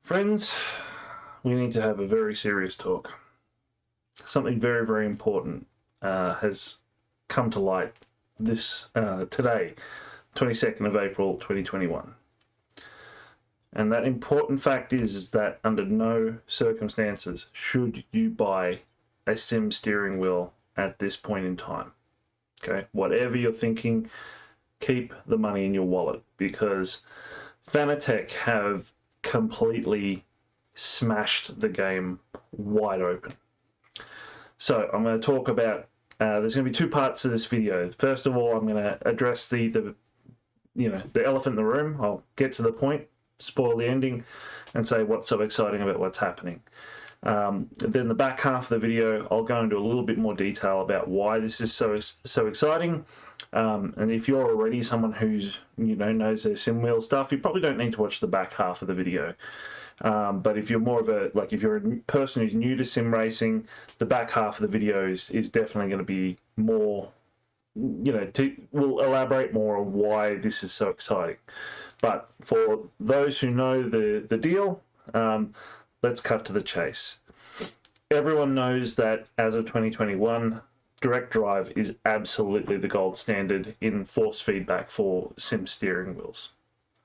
Friends, we need to have a very serious talk. Something very, very important has come to light today, 22nd of April 2021. And that important fact is that under no circumstances should you buy a sim steering wheel at this point in time. Okay, whatever you're thinking, keep the money in your wallet, because Fanatec have completely smashed the game wide open. So I'm going to talk about, there's going to be two parts to this video. First of all, I'm going to address the elephant in the room. I'll get to the point, spoil the ending, and say what's so exciting about what's happening. Then the back half of the video, I'll go into a little bit more detail about why this is so exciting. And if you're already someone who's knows their sim wheel stuff, you probably don't need to watch the back half of the video. But if you're more of if you're a person who's new to sim racing, the back half of the videos is definitely going to be more, we'll elaborate more on why this is so exciting. But for those who know the deal, let's cut to the chase. Everyone knows that as of 2021, direct drive is absolutely the gold standard in force feedback for sim steering wheels.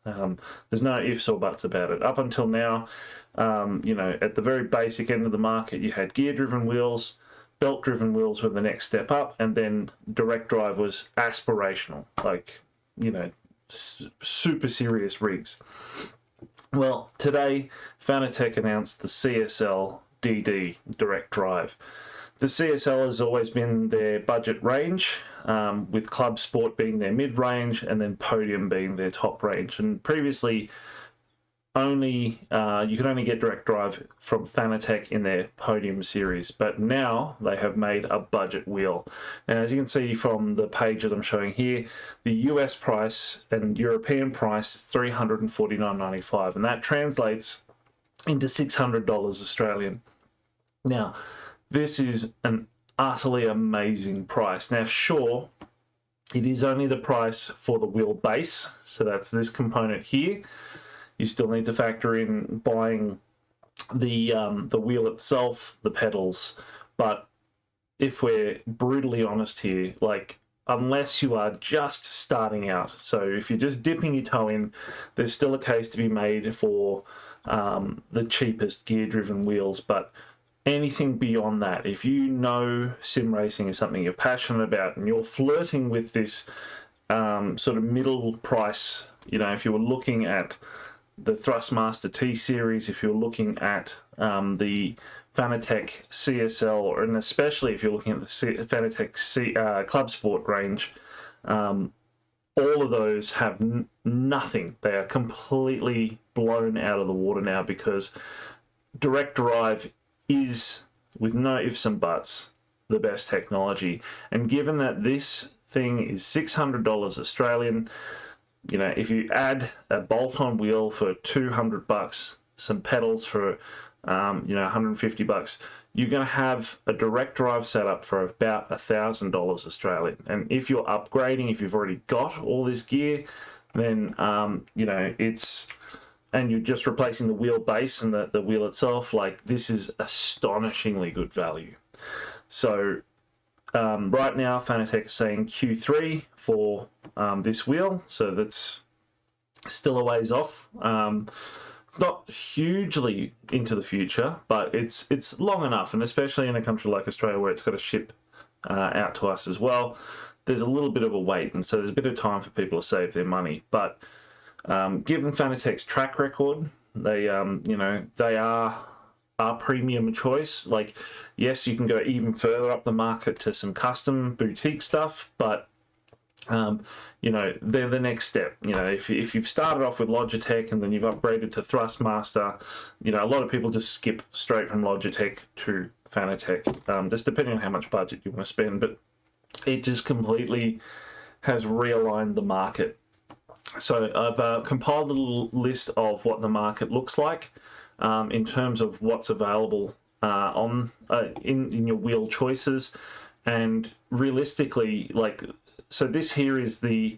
There's no ifs or buts about it. Up until now, at the very basic end of the market, you had gear-driven wheels, belt-driven wheels were the next step up, and then direct drive was aspirational, super serious rigs. Well, today, Fanatec announced the CSL DD direct drive. The CSL has always been their budget range, with Club Sport being their mid-range and then Podium being their top range. And previously, you could only get direct drive from Fanatec in their Podium series, but now they have made a budget wheel. And as you can see from the page that I'm showing here, the US price and European price is $349.95, and that translates into $600 Australian. Now, this is an utterly amazing price. Now, sure, it is only the price for the wheel base, so that's this component here. You still need to factor in buying the wheel itself, the pedals. But if we're brutally honest here, unless you are just starting out, so if you're just dipping your toe in, there's still a case to be made for the cheapest gear-driven wheels. But anything beyond that, if you know sim racing is something you're passionate about and you're flirting with this sort of middle price, if you were looking at the Thrustmaster T series, if you're looking at the Fanatec CSL, and especially if you're looking at the Fanatec Club Sport range, all of those have nothing. They are completely blown out of the water now, because direct drive is, with no ifs and buts, the best technology. And given that this thing is $600 Australian, if you add a bolt-on wheel for $200, some pedals for $150, you're going to have a direct drive setup for about $1,000 Australian. And if you're upgrading, if you've already got all this gear, then and you're just replacing the wheel base and the wheel itself, this is astonishingly good value. So right now, Fanatec is saying Q3 for this wheel, so that's still a ways off. It's not hugely into the future, but it's long enough, and especially in a country like Australia where it's got to ship out to us as well, there's a little bit of a wait, and so there's a bit of time for people to save their money. But given Fanatec's track record, they are our premium choice. Yes, you can go even further up the market to some custom boutique stuff, but they're the next step. If you've started off with Logitech and then you've upgraded to Thrustmaster, a lot of people just skip straight from Logitech to Fanatec, just depending on how much budget you want to spend. But it just completely has realigned the market. So I've compiled a little list of what the market looks like in terms of what's available in your wheel choices, and realistically, so this here is the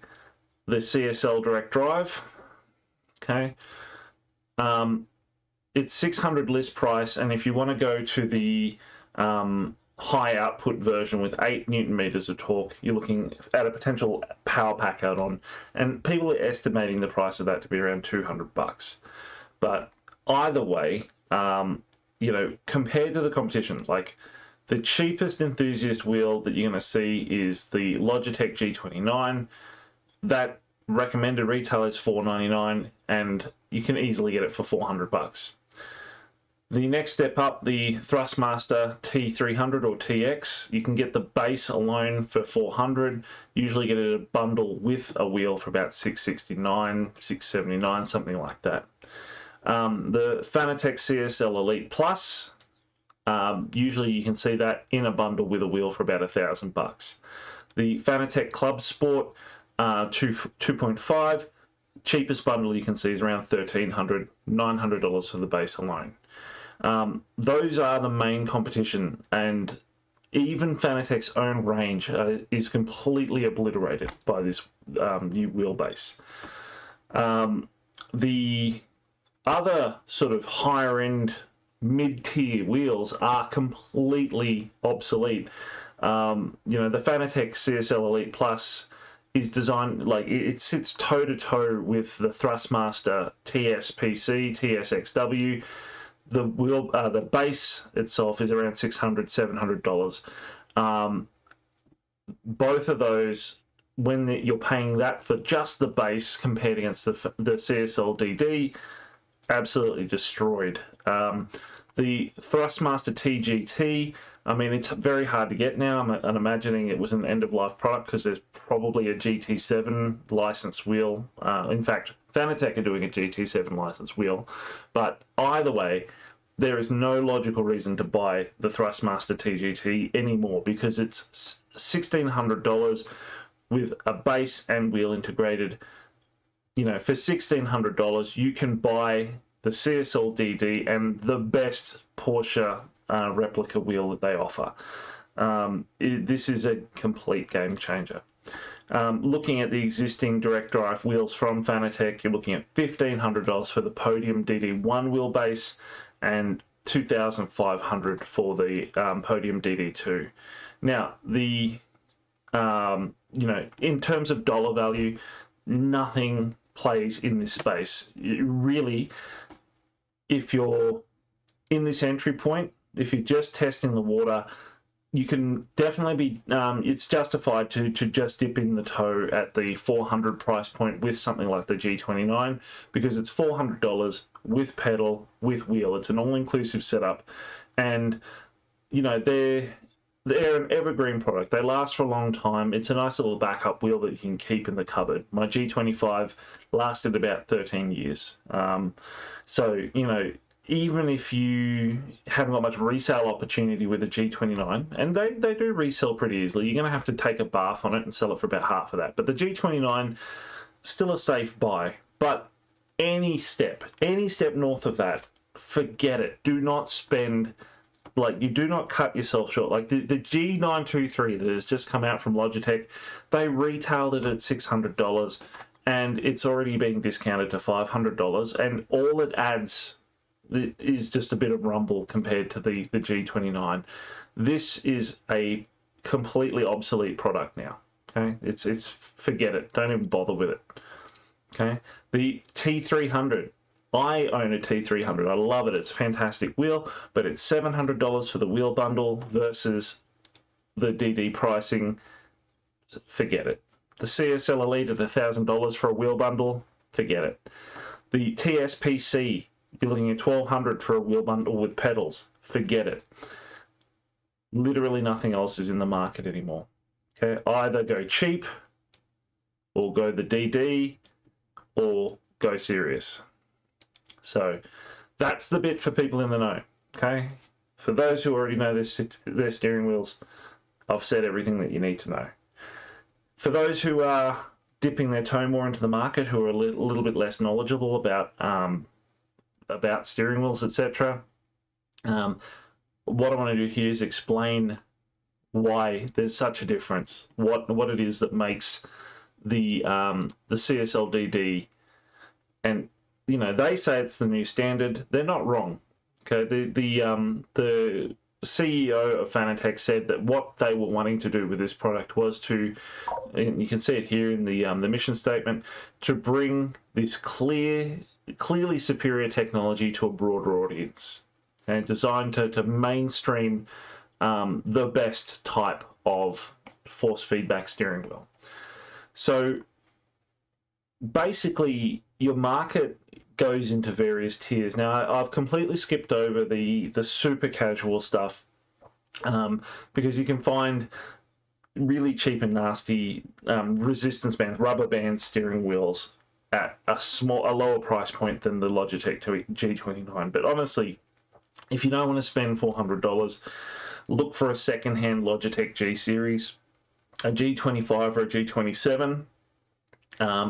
CSL direct drive. Okay, it's 600 list price, and if you want to go to the high output version with 8 Newton meters of torque, you're looking at a potential power pack add-on, and people are estimating the price of that to be around $200. But either way, you know, compared to the competition, like the cheapest enthusiast wheel that you're going to see is the Logitech G29. That recommended retail is $499, and you can easily get it for $400. The next step up, the Thrustmaster T300 or TX, you can get the base alone for $400. Usually get it a bundle with a wheel for about $669, $679, something like that. The Fanatec CSL Elite Plus, usually you can see that in a bundle with a wheel for about $1,000. The Fanatec Club Sport 2.5, cheapest bundle you can see is around $1,300, $900 for the base alone. Those are the main competition, and even Fanatec's own range is completely obliterated by this new wheelbase. The other sort of higher end mid-tier wheels are completely obsolete. You know, the Fanatec CSL Elite Plus is designed, like, it sits toe-to-toe with the Thrustmaster TSPC, TSXW. The wheel, the base itself is around $600, $700. Both of those, when you're paying that for just the base compared against the CSL DD, absolutely destroyed. The Thrustmaster TGT, I mean, it's very hard to get now. I'm imagining it was an end-of-life product because there's probably a GT7 licensed wheel. In fact, Fanatec are doing a GT7 licensed wheel. But either way, there is no logical reason to buy the Thrustmaster TGT anymore because it's $1,600 with a base and wheel integrated. You know, for $1,600, you can buy the CSL DD and the best Porsche replica wheel that they offer. This is a complete game changer. Looking at the existing direct drive wheels from Fanatec, you're looking at $1,500 for the Podium DD1 wheelbase and $2,500 for the Podium DD2. Now, the you know, in terms of dollar value, nothing plays in this space. Really, if you're in this entry point, if you're just testing the water, you can definitely be, it's justified to just dip in the toe at the $400 price point with something like the G29 because it's $400 with pedal, with wheel. It's an all-inclusive setup, and you know, they're an evergreen product. They last for a long time. It's a nice little backup wheel that you can keep in the cupboard. My G25 lasted about 13 years. So, you know, even if you haven't got much resale opportunity with a G29, and they do resell pretty easily, you're going to have to take a bath on it and sell it for about half of that. But the G29, still a safe buy. But any step north of that, forget it. Do not spend, like, you do not cut yourself short. Like the G923 that has just come out from Logitech, they retailed it at $600, and it's already being discounted to $500, and all it adds is just a bit of rumble compared to the G29. This is a completely obsolete product now. Okay, it's forget it. Don't even bother with it. Okay, the T300. I own a T300. I love it. It's a fantastic wheel, but it's $700 for the wheel bundle versus the DD pricing. Forget it. The CSL Elite at $1,000 for a wheel bundle. Forget it. The TSPC, you're looking at $1,200 for a wheel bundle with pedals. Forget it. Literally nothing else is in the market anymore. Okay, either go cheap, or go the DD, or go serious. So that's the bit for people in the know. Okay, for those who already know their steering wheels, I've said everything that you need to know. For those who are dipping their toe more into the market, who are a little bit less knowledgeable about steering wheels, etc., what I want to do here is explain why there's such a difference, what it is that makes the CSL DD and you know, they say it's the new standard. They're not wrong. Okay, the CEO of Fanatec said that what they were wanting to do with this product was to, and you can see it here in the mission statement, to bring this clearly superior technology to a broader audience, and designed to mainstream the best type of force feedback steering wheel. So basically, your market goes into various tiers. Now, I've completely skipped over the super casual stuff because you can find really cheap and nasty resistance bands, rubber band steering wheels at a lower price point than the Logitech G29. But honestly, if you don't want to spend $400, look for a second-hand Logitech G series, a G25 or a G27.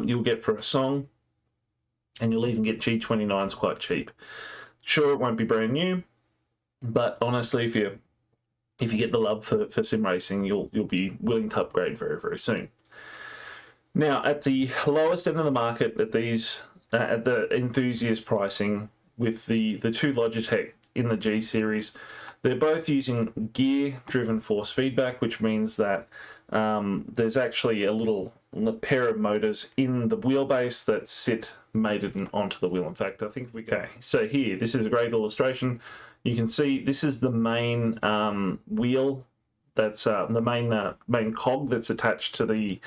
You'll get for a song, and you'll even get G29s quite cheap. Sure, it won't be brand new, but honestly, if you get the love for sim racing, you'll be willing to upgrade very, very soon. Now, at the lowest end of the market, at the enthusiast pricing, with the two Logitech in the G series, they're both using gear-driven force feedback, which means that there's actually a pair of motors in the wheelbase that sit mated onto the wheel. In fact, I think so here, this is a great illustration. You can see this is the main wheel. That's the main cog that's attached to the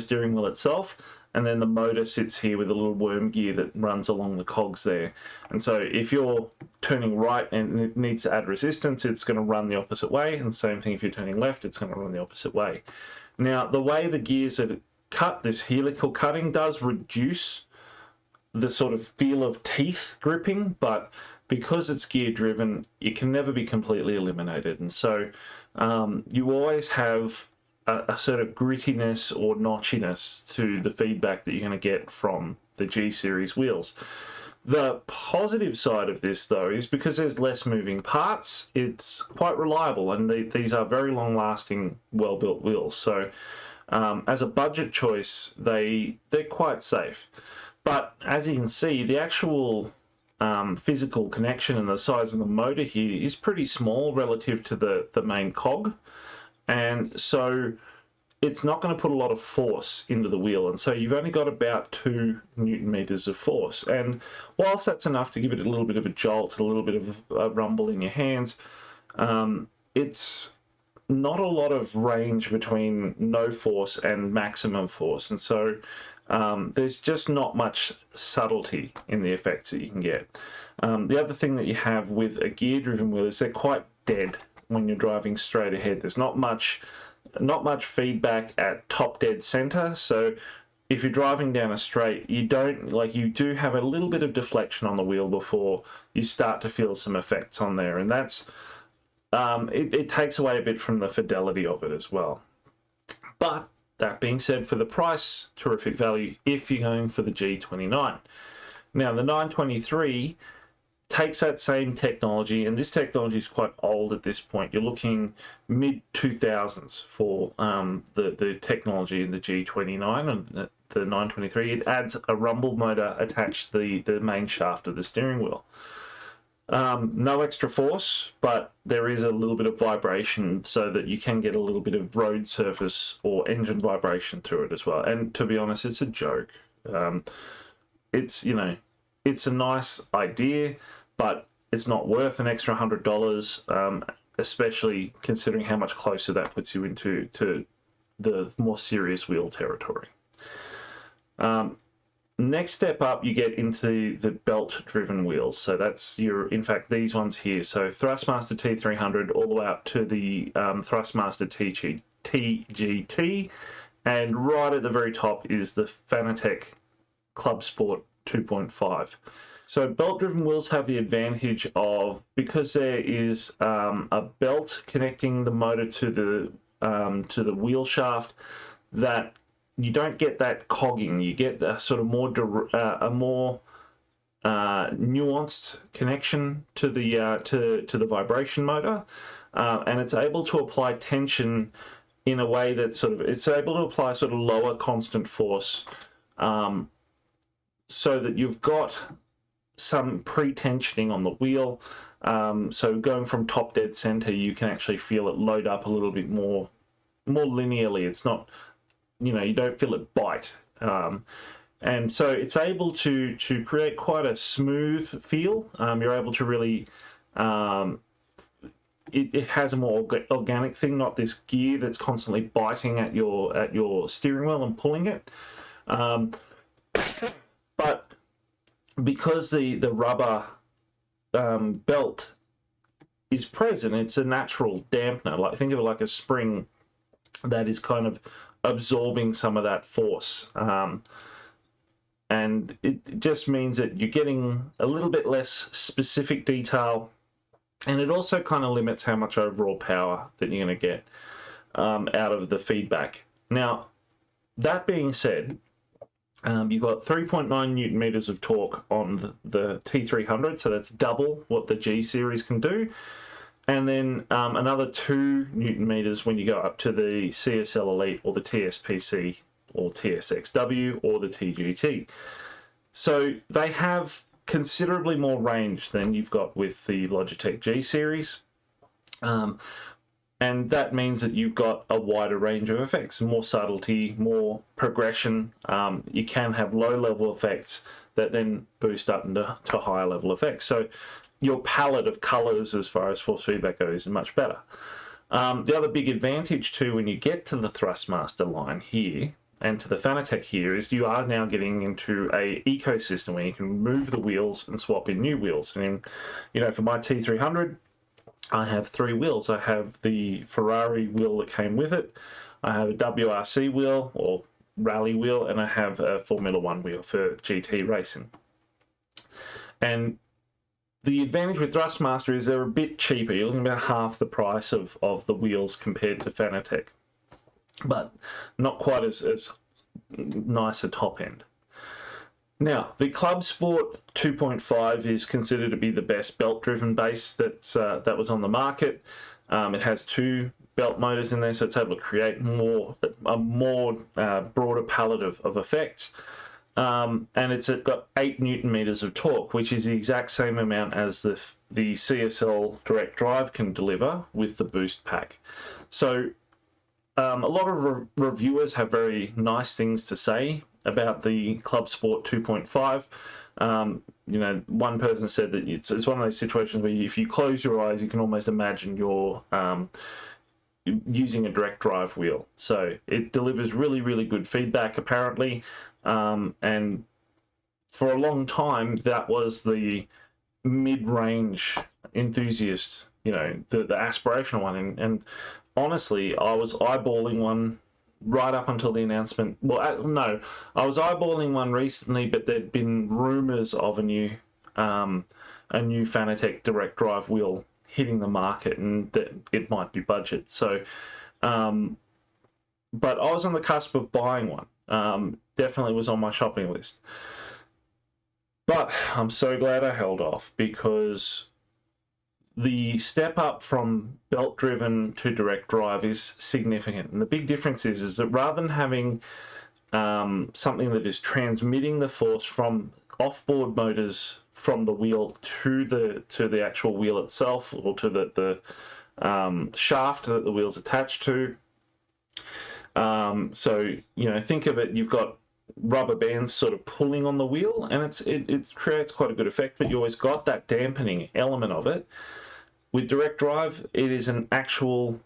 steering wheel itself, and then the motor sits here with a little worm gear that runs along the cogs there. And so if you're turning right and it needs to add resistance, it's going to run the opposite way, and same thing if you're turning left, it's going to run the opposite way. Now, the way the gears are cut, this helical cutting does reduce the sort of feel of teeth gripping, but because it's gear driven, it can never be completely eliminated. And so you always have a sort of grittiness or notchiness to the feedback that you're going to get from the G series wheels. The positive side of this, though, is because there's less moving parts, it's quite reliable, and these are very long-lasting, well-built wheels. So as a budget choice, they're quite safe. But as you can see, the actual physical connection and the size of the motor here is pretty small relative to the main cog, and so it's not going to put a lot of force into the wheel, and so you've only got about 2 Newton meters of force. And whilst that's enough to give it a little bit of a jolt, a little bit of a rumble in your hands, it's not a lot of range between no force and maximum force, and so there's just not much subtlety in the effects that you can get. The other thing that you have with a gear-driven wheel is they're quite dead when you're driving straight ahead. There's not much feedback at top dead center, so if you're driving down a straight, you do have a little bit of deflection on the wheel before you start to feel some effects on there, and that's it takes away a bit from the fidelity of it as well. But that being said, for the price, terrific value if you're going for the G29. Now, the 923 takes that same technology, and this technology is quite old at this point. You're looking mid-2000s for the technology in the G29 and the 923. It adds a rumble motor attached to the main shaft of the steering wheel. No extra force, but there is a little bit of vibration so that you can get a little bit of road surface or engine vibration through it as well. And to be honest, it's a joke. It's a nice idea, but it's not worth an extra $100, especially considering how much closer that puts you into the more serious wheel territory. Next step up, you get into the belt-driven wheels. So that's in fact, these ones here. So Thrustmaster T300 all the way up to the Thrustmaster TGT, and right at the very top is the Fanatec Club Sport 2.5. So belt-driven wheels have the advantage of, because there is a belt connecting the motor to the wheel shaft, that you don't get that cogging. You get a sort of more nuanced connection to the vibration motor, and it's able to apply tension in a way that it's able to apply sort of lower constant force, so that you've got some pre-tensioning on the wheel. So going from top dead center, you can actually feel it load up a little bit more linearly. It's not, you don't feel it bite. And so it's able to create quite a smooth feel. You're able to really, it has a more organic thing, not this gear that's constantly biting at your steering wheel and pulling it. But because the rubber belt is present, it's a natural dampener. Like, think of it like a spring that is kind of absorbing some of that force. And it just means that you're getting a little bit less specific detail, and it also kind of limits how much overall power that you're going to get out of the feedback. Now, that being said, you've got 3.9 newton meters of torque on the T300, so that's double what the G series can do. And then another 2 newton meters when you go up to the CSL Elite or the TSPC or TSXW or the TGT. So they have considerably more range than you've got with the Logitech G series. And that means that you've got a wider range of effects, more subtlety, more progression. You can have low-level effects that then boost up into higher level effects. So your palette of colors as far as force feedback goes is much better. The other big advantage too when you get to the Thrustmaster line here and to the Fanatec here is you are now getting into a ecosystem where you can move the wheels and swap in new wheels. And for my T300, I have 3 wheels. I have the Ferrari wheel that came with it, I have a WRC wheel or rally wheel, and I have a Formula 1 wheel for GT racing. And the advantage with Thrustmaster is they're a bit cheaper. You're looking about half the price of the wheels compared to Fanatec, but not quite as nice a top end. Now, the Club Sport 2.5 is considered to be the best belt-driven base that was on the market. It has 2 belt motors in there, so it's able to create a more broader palette of effects. And it's got 8 newton meters of torque, which is the exact same amount as the CSL direct drive can deliver with the boost pack. So a lot of reviewers have very nice things to say about the Club Sport 2.5. One person said that it's one of those situations where if you close your eyes, you can almost imagine you're using a direct drive wheel. So it delivers really, really good feedback, apparently. And for a long time, that was the mid-range enthusiast, the aspirational one. And honestly, I was eyeballing one right up until the announcement. Well, no, I was eyeballing one recently, but there'd been rumors of a new Fanatec direct drive wheel hitting the market, and that it might be budget. So, but I was on the cusp of buying one. Definitely was on my shopping list. But I'm so glad I held off, because the step up from belt driven to direct drive is significant. And the big difference is that rather than having something that is transmitting the force from off-board motors from the wheel to the actual wheel itself, or to the shaft that the wheel's attached to. So think of it, you've got rubber bands sort of pulling on the wheel, and it creates quite a good effect, but you always got that dampening element of it. With direct drive, it is an actual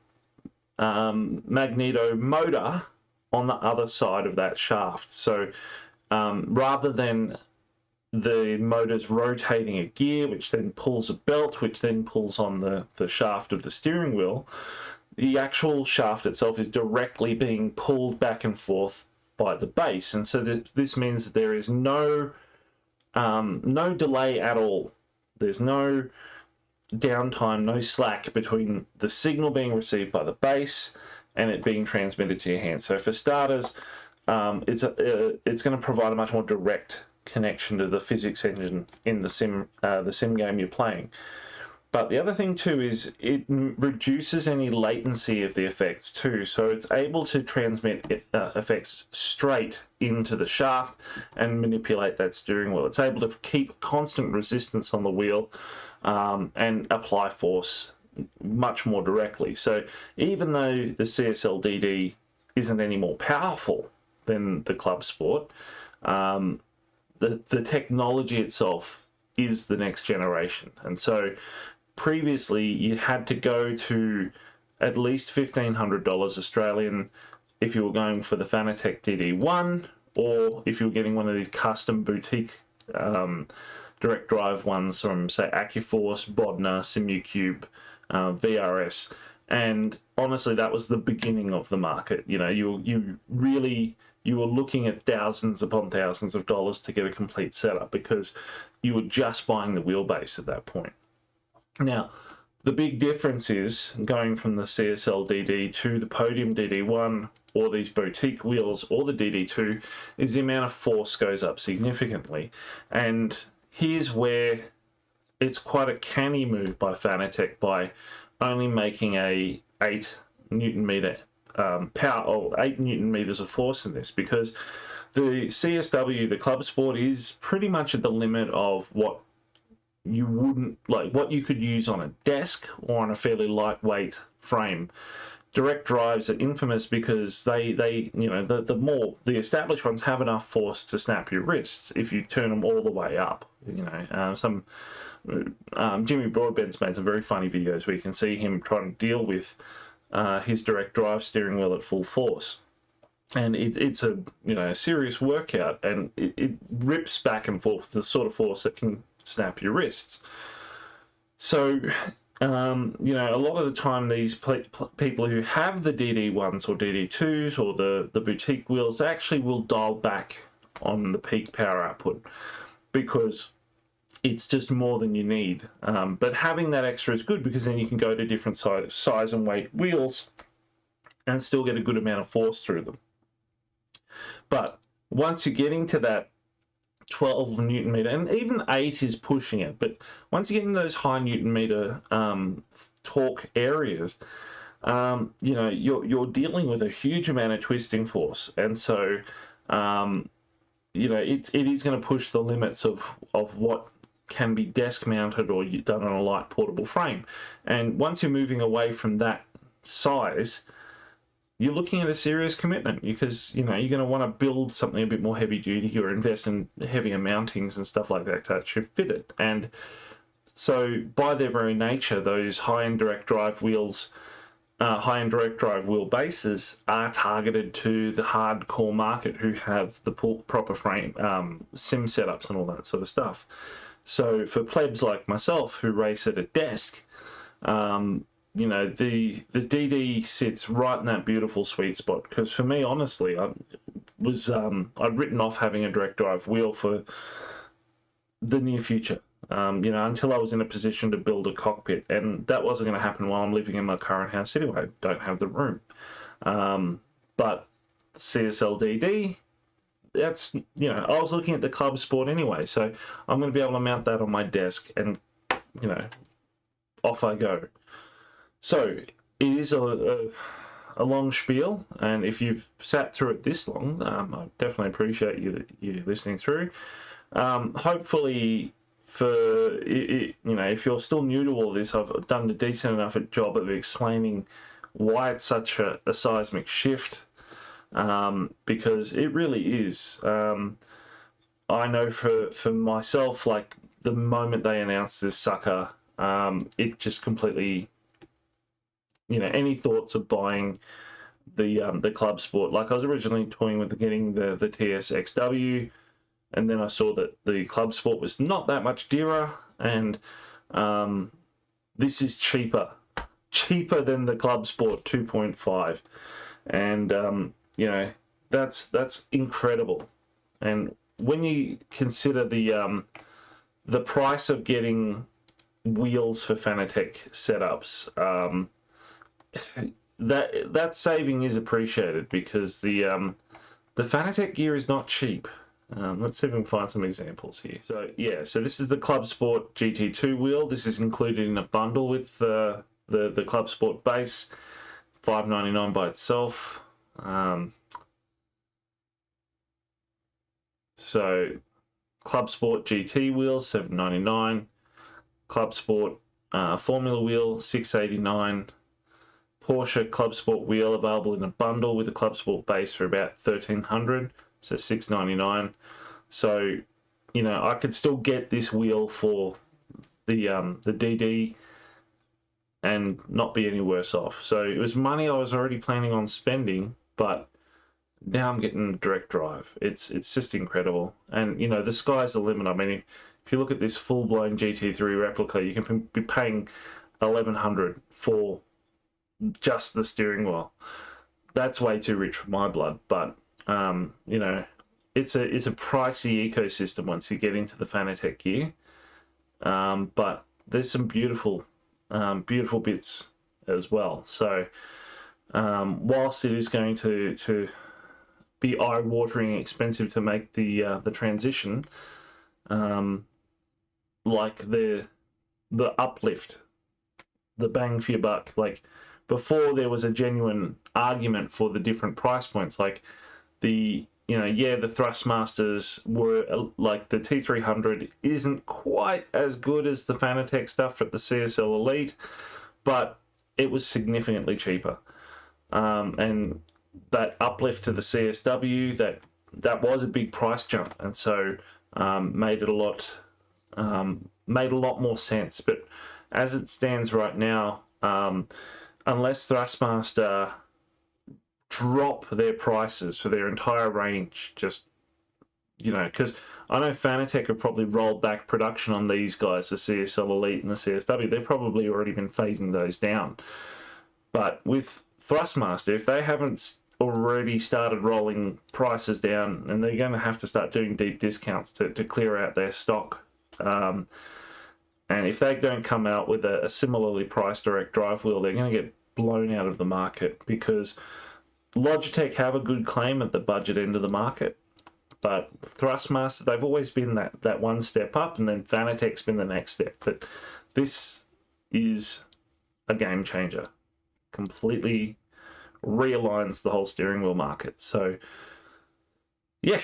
magneto motor on the other side of that shaft. So rather than the motor's rotating a gear, which then pulls a belt, which then pulls on the shaft of the steering wheel, the actual shaft itself is directly being pulled back and forth by the base. And so this means that there is no delay at all. There's no downtime, no slack between the signal being received by the base and it being transmitted to your hand. So for starters, it's going to provide a much more direct connection to the physics engine in the sim game you're playing. But the other thing too is it reduces any latency of the effects too, so it's able to transmit effects straight into the shaft and manipulate that steering wheel. It's able to keep constant resistance on the wheel and apply force much more directly. So even though the CSL DD isn't any more powerful than the Club Sport, the technology itself is the next generation. And so previously you had to go to at least $1,500 Australian if you were going for the Fanatec DD1, or if you were getting one of these custom boutique direct drive ones from, say, Accuforce, Bodner, SimuCube, VRS. And honestly, that was the beginning of the market. You know, you were looking at thousands upon thousands of dollars to get a complete setup, because you were just buying the wheelbase at that point. Now, the big difference is going from the CSL DD to the Podium DD1 or these boutique wheels or the DD2 is the amount of force goes up significantly. And here's where it's quite a canny move by Fanatec by only making a 8 Newton meter power, or 8 Newton meters of force in this, because the CSW, the Club Sport, is pretty much at the limit of what you wouldn't like, what you could use on a desk or on a fairly lightweight frame. Direct drives are infamous because they you know, the established ones have enough force to snap your wrists if you turn them all the way up. You know, Jimmy Broadbent's made some very funny videos where you can see him trying to deal with his direct drive steering wheel at full force. And it's a, you know, a serious workout, and it rips back and forth the sort of force that can snap your wrists. So, you know, a lot of the time these people who have the DD1s or DD2s or the boutique wheels actually will dial back on the peak power output because it's just more than you need. But having that extra is good, because then you can go to different size and weight wheels and still get a good amount of force through them. But once you're getting to that 12 Newton meter, and even 8 is pushing it, but once you get in those high Newton meter torque areas, you know, you're dealing with a huge amount of twisting force, and so you know, it is going to push the limits of what can be desk mounted or done on a light portable frame. And once you're moving away from that size, you're looking at a serious commitment, because, you know, you're going to want to build something a bit more heavy duty or invest in heavier mountings and stuff like that to actually fit it. And so by their very nature, those high-end direct drive wheels, high-end direct drive wheel bases are targeted to the hardcore market who have the proper frame, sim setups and all that sort of stuff. So for plebs like myself who race at a desk, you know, the DD sits right in that beautiful sweet spot, because for me, honestly, I'd written off having a direct drive wheel for the near future, you know, until I was in a position to build a cockpit, and that wasn't going to happen while I'm living in my current house anyway. I don't have the room. But CSL DD, that's, you know, I was looking at the Club Sport anyway, so I'm going to be able to mount that on my desk and, you know, off I go. So it is a long spiel, and if you've sat through it this long, I definitely appreciate you listening through. Hopefully, you know, if you're still new to all this, I've done a decent enough job of explaining why it's such a seismic shift, because it really is. I know for myself, like, the moment they announced this sucker, it just completely, you know, any thoughts of buying the Club Sport. Like, I was originally toying with getting the TSXW, and then I saw that the Club Sport was not that much dearer, and this is cheaper than the Club Sport 2.5, and you know, that's incredible. And when you consider the price of getting wheels for Fanatec setups, that saving is appreciated, because the Fanatec gear is not cheap. Let's see if we can find some examples here. So yeah, so this is the Club Sport GT2 wheel. This is included in a bundle with the Club Sport base, $5.99 by itself. So Club Sport GT wheel, $7.99. Club Sport Formula wheel, $6.89. Porsche Club Sport wheel available in a bundle with the Club Sport base for about $1,300, so $6.99. So, you know, I could still get this wheel for the DD and not be any worse off. So it was money I was already planning on spending, but now I'm getting direct drive. It's just incredible. And, you know, the sky's the limit. I mean, if you look at this full-blown GT3 replica, you can be paying $1,100 for just the steering wheel. That's way too rich for my blood, but you know, it's a pricey ecosystem once you get into the Fanatec gear. But there's some beautiful bits as well. So whilst it is going to be eye-watering expensive to make the transition, like the uplift, the bang for your buck, like before there was a genuine argument for the different price points, like the, you know, yeah, the Thrustmasters were like the T300 isn't quite as good as the Fanatec stuff at the CSL Elite, but it was significantly cheaper. And that uplift to the CSW, that was a big price jump, and so made a lot more sense. But as it stands right now, unless Thrustmaster drop their prices for their entire range, just, you know, because I know Fanatec have probably rolled back production on these guys, the CSL Elite and the CSW. They've probably already been phasing those down. But with Thrustmaster, if they haven't already started rolling prices down, and they're going to have to start doing deep discounts to clear out their stock. And if they don't come out with a similarly priced direct drive wheel, they're going to get blown out of the market, because Logitech have a good claim at the budget end of the market, but Thrustmaster, they've always been that one step up, and then Fanatec's been the next step. But this is a game changer. Completely realigns the whole steering wheel market. So yeah,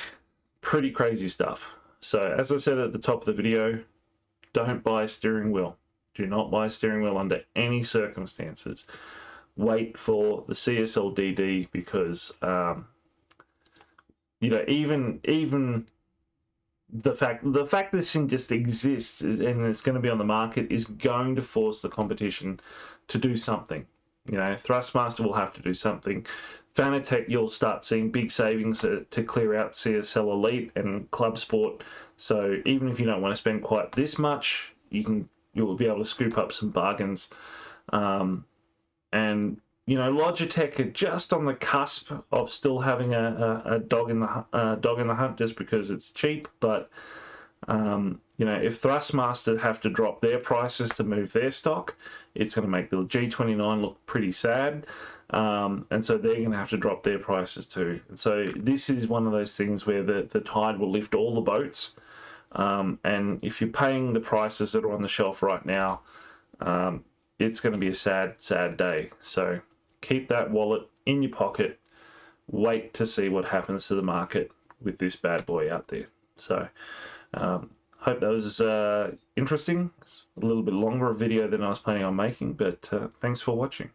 pretty crazy stuff. So as I said at the top of the video, don't buy a steering wheel. Do not buy a steering wheel under any circumstances. Wait for the CSL DD, because you know, even the fact this thing just exists and it's going to be on the market is going to force the competition to do something. You know, Thrustmaster will have to do something. Fanatec, you'll start seeing big savings to clear out CSL Elite and Club Sport. So even if you don't want to spend quite this much, you'll be able to scoop up some bargains. And you know, Logitech are just on the cusp of still having a dog in the hunt, just because it's cheap. But you know, if Thrustmaster have to drop their prices to move their stock, it's going to make the G29 look pretty sad. And so they're going to have to drop their prices too. And so this is one of those things where the tide will lift all the boats. And if you're paying the prices that are on the shelf right now, it's going to be a sad, sad day. So keep that wallet in your pocket. Wait to see what happens to the market with this bad boy out there. So hope that was interesting. It's a little bit longer a video than I was planning on making, but thanks for watching.